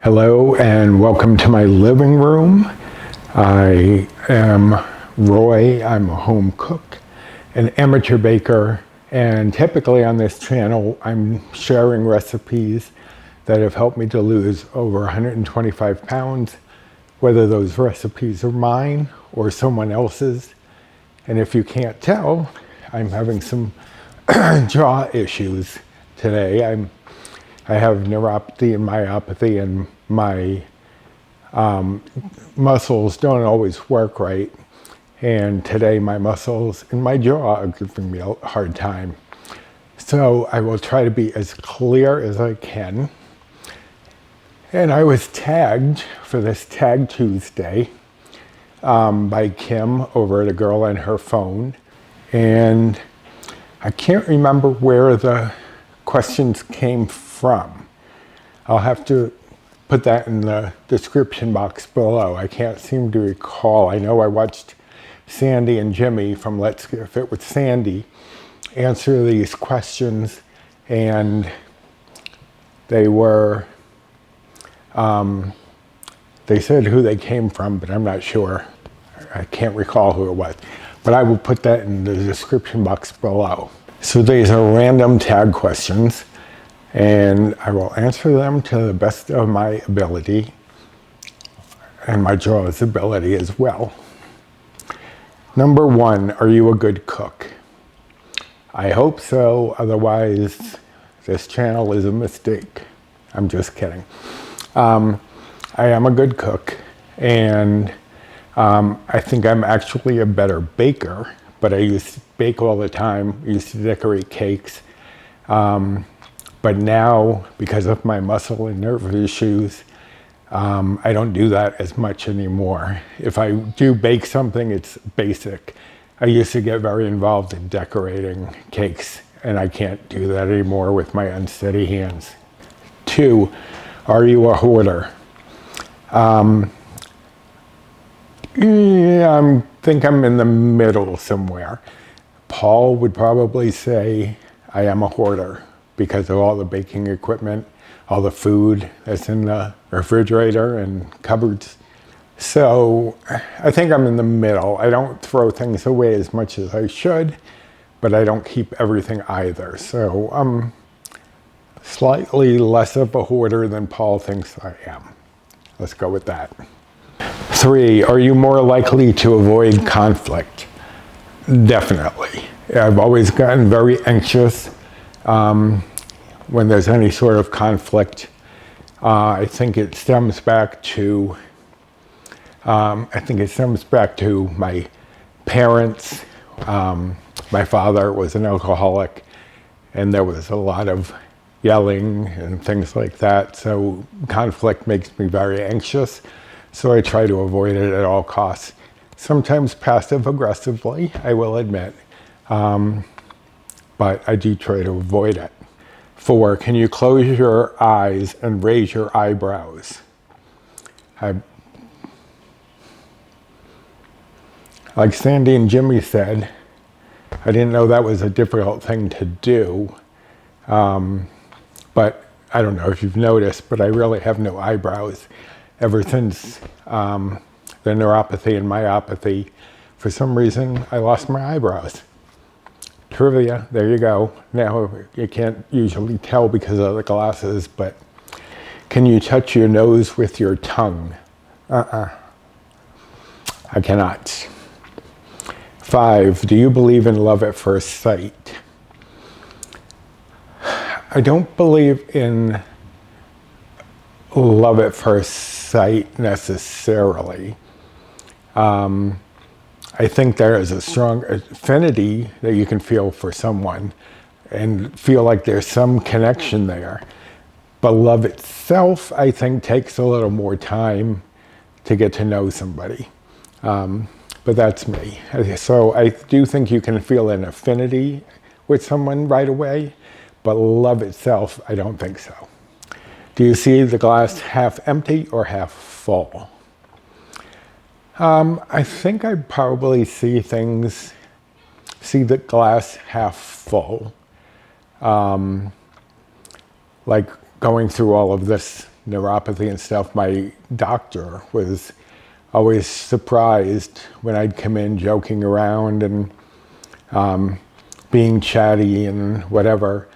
Hello and welcome to my living room. I am Roy. I'm a home cook, an amateur baker, and typically on this channel I'm sharing recipes that have helped me to lose over 125 pounds, whether those recipes are mine or someone else's. And if you can't tell, I'm having some jaw issues today. I have neuropathy and myopathy, and my muscles don't always work right. And today my muscles in my jaw are giving me a hard time. So I will try to be as clear as I can. And I was tagged for this Tag Tuesday by Kim over at A Girl and Her Phone. And I can't remember where the questions came from. I'll have to put that in the description box below. I can't seem to recall. I know I watched Sandy and Jimmy from Let's Get Fit with Sandy answer these questions, and they were, they said who they came from, but I'm not sure. I can't recall who it was. But I will put that in the description box below. So these are random tag questions, and I will answer them to the best of my ability and my jaw's ability as well. Number 1, are you a good cook? I hope so, otherwise this channel is a mistake. I'm just kidding. I am a good cook, and I think I'm actually a better baker, but I used to bake all the time. I used to decorate cakes. But now, because of my muscle and nerve issues, I don't do that as much anymore. If I do bake something, it's basic. I used to get very involved in decorating cakes, and I can't do that anymore with my unsteady hands. 2, are you a hoarder? Yeah, I think I'm in the middle somewhere. Paul would probably say I am a hoarder because of all the baking equipment, all the food that's in the refrigerator and cupboards. So I think I'm in the middle. I don't throw things away as much as I should, but I don't keep everything either. So I'm slightly less of a hoarder than Paul thinks I am. Let's go with that. 3, are you more likely to avoid conflict? Definitely. I've always gotten very anxious when there's any sort of conflict. I think it stems back to my parents. My father was an alcoholic, and there was a lot of yelling and things like that. So conflict makes me very anxious. So I try to avoid it at all costs. Sometimes passive aggressively, I will admit, but I do try to avoid it. 4, can you close your eyes and raise your eyebrows? Like Sandy and Jimmy said, I didn't know that was a difficult thing to do, but I don't know if you've noticed, but I really have no eyebrows. Ever since the neuropathy and myopathy, for some reason, I lost my eyebrows. Trivia, there you go. Now, you can't usually tell because of the glasses, but can you touch your nose with your tongue? I cannot. 5, do you believe in love at first sight? I don't believe in love at first sight necessarily. I think there is a strong affinity that you can feel for someone and feel like there's some connection there. But love itself, I think, takes a little more time to get to know somebody. But that's me. So I do think you can feel an affinity with someone right away, but love itself, I don't think so. Do you see the glass half empty or half full? I think I probably see the glass half full. Like going through all of this neuropathy and stuff, my doctor was always surprised when I'd come in joking around and being chatty and whatever,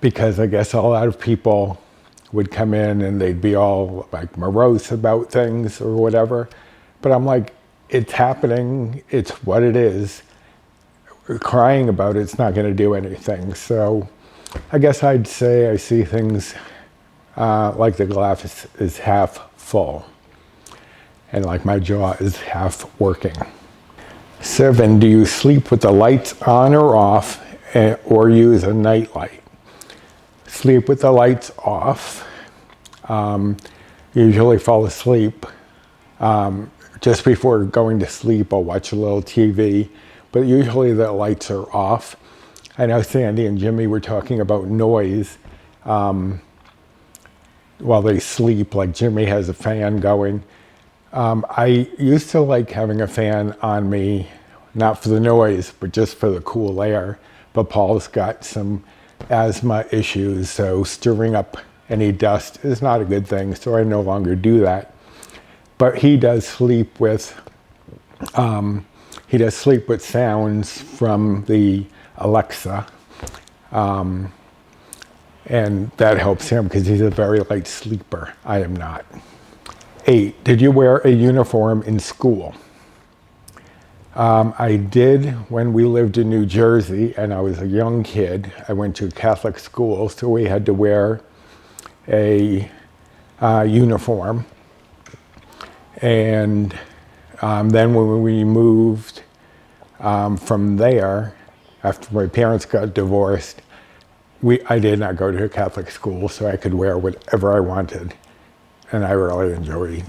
because I guess a lot of people would come in and they'd be all like morose about things or whatever. But I'm like, it's happening, it's what it is. Crying about it's not going to do anything. So I guess I'd say I see things like the glass is half full and like my jaw is half working. 7, do you sleep with the lights on or off or use a nightlight? Sleep with the lights off. Usually fall asleep. Just before going to sleep, I'll watch a little TV, but usually the lights are off. I know Sandy and Jimmy were talking about noise while they sleep, like Jimmy has a fan going. I used to like having a fan on me, not for the noise, but just for the cool air. But Paul's got some asthma issues, so stirring up any dust is not a good thing, so I no longer do that. But he does sleep with sounds from the Alexa, and that helps him because he's a very light sleeper. I am not. 8, did you wear a uniform in school? I did when we lived in New Jersey and I was a young kid. I went to a Catholic school, so we had to wear a uniform. And then when we moved from there, after my parents got divorced, I did not go to a Catholic school, so I could wear whatever I wanted. And I really enjoyed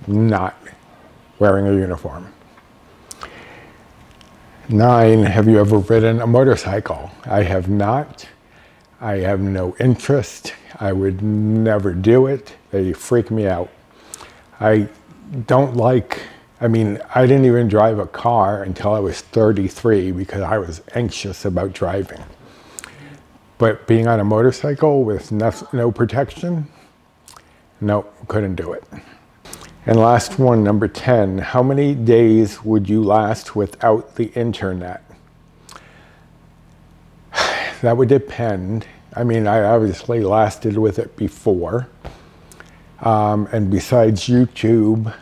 not wearing a uniform. 9, have you ever ridden a motorcycle? I have not. I have no interest. I would never do it. They freak me out. I didn't even drive a car until I was 33 because I was anxious about driving. But being on a motorcycle with no protection, no, couldn't do it. And last one, number 10, how many days would you last without the internet? That would depend. I obviously lasted with it before. And besides YouTube,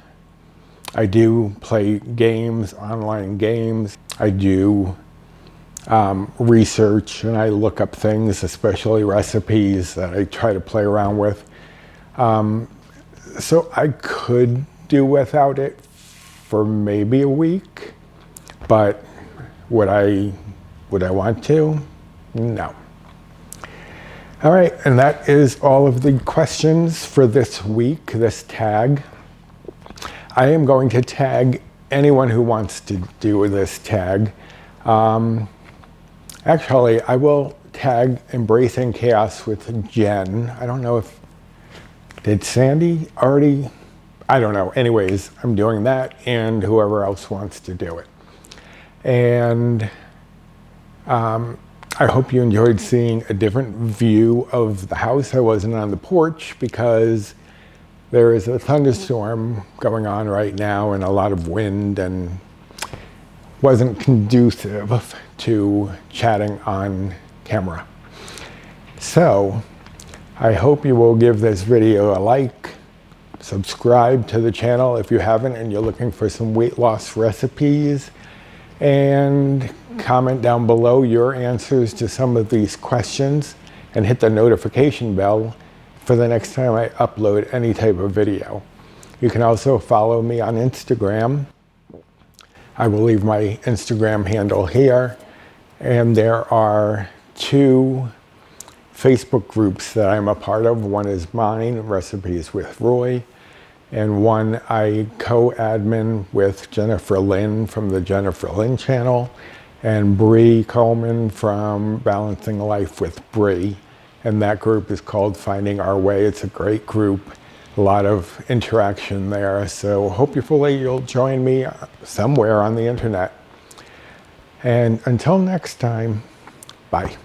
I do play games, online games. I do research and I look up things, especially recipes that I try to play around with. So I could do without it for maybe a week, but would I want to? No. All right, and that is all of the questions for this week, this tag. I am going to tag anyone who wants to do this tag. Actually, I will tag Embracing Chaos with Jenn. I don't know if, did Sandy already? I don't know. Anyways, I'm doing that and whoever else wants to do it. And I hope you enjoyed seeing a different view of the house. I wasn't on the porch because there is a thunderstorm going on right now and a lot of wind and wasn't conducive to chatting on camera. So I hope you will give this video a like, subscribe to the channel if you haven't and you're looking for some weight loss recipes, and comment down below your answers to some of these questions and hit the notification bell for the next time I upload any type of video. You can also follow me on Instagram. I will leave my Instagram handle here, and there are 2 Facebook groups that I'm a part of. One is mine, Recipes with Roy, and one I co-admin with Jennifer Lynn from the Jennifer Lynn channel, and Bree Coleman from Balancing Life with Bree. And that group is called Finding Our Way. It's a great group, a lot of interaction there. So hopefully you'll join me somewhere on the internet. And until next time, bye.